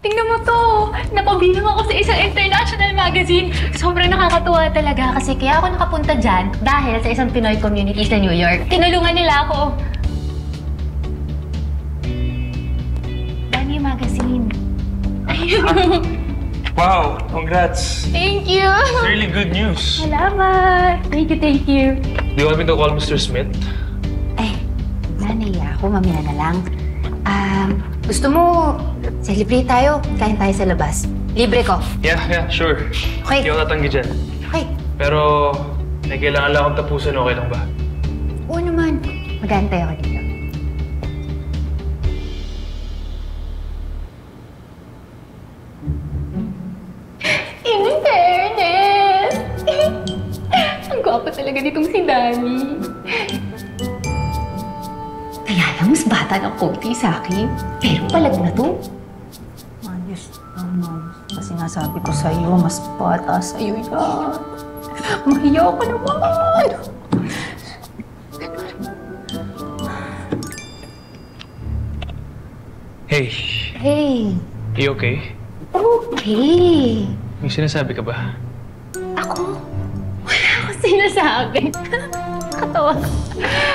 Tingnan mo to! Napabilang ako sa isang international magazine. Sobrang nakakatuwa talaga kasi kaya ako nakapunta dyan dahil sa isang Pinoy community sa New York. Tinulungan nila ako. Dami magazine. Ayun. Wow, congrats. Thank you! It's really good news. Salamat! Thank you, thank you. Do you want me to call Mr. Smith? Ay, naiya ako. Mamaya na lang. Gusto mo, celebrate tayo. Kain tayo sa labas. Libre ko. Yeah, sure. Okay. Hindi ako tatanggi dyan. Okay. Pero, may kailangan lang akong tapusin. Okay lang ba? Oo naman. Mag-aantay ako dito. In fairness! Ang gwapo talaga nitong si Danny. Kaya lang, mas bata ng konti sa akin. Pero palag na to. Ayos naman. Kasi nasabi ko sa'yo, mas bata sa'yo yan. Mahiya ka naman! Hey, Hey, you okay? okay. May sinasabi ka ba? Ako? Wala akong sinasabi. Katawa ka.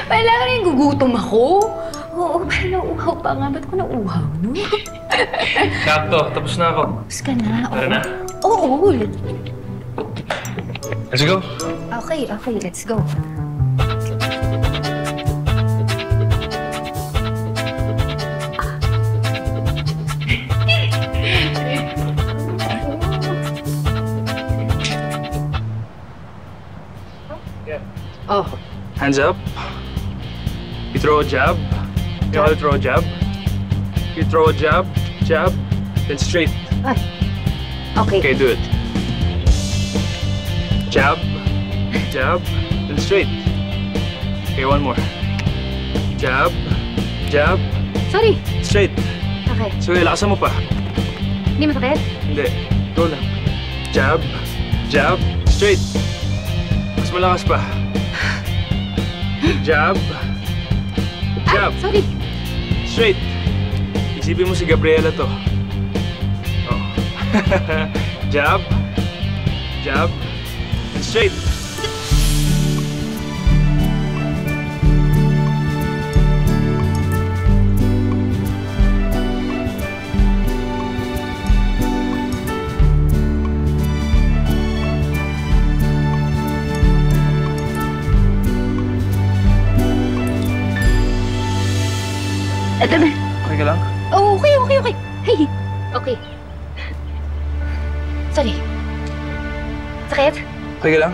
Wala ka rin gugutom ako. Oo, parang nauuhaw pa nga. Ba't ko nauuhaw, no? Sakto, tapos na ako. Tapos ka na. Tara na. Oo. Let's go. Okay, let's go. Oh. Hands up. You throw a jab. You know how to throw a jab? You throw a jab, then straight. Ay. Okay. Okay, do it. Jab, then straight. Okay, one more. Jab, Sorry. straight. Okay. Sige, lakasan mo pa. Hindi masakit? Hindi. Go lang. Jab, straight. Mas malakas pa. Jab, Ay, sorry. straight. Isipin mo si Gabriela to. Oh. Jab, and straight. Ito na. Okay ka lang? Oh, okay. Hey. Okay. Sorry. Sakit? Okay ka lang?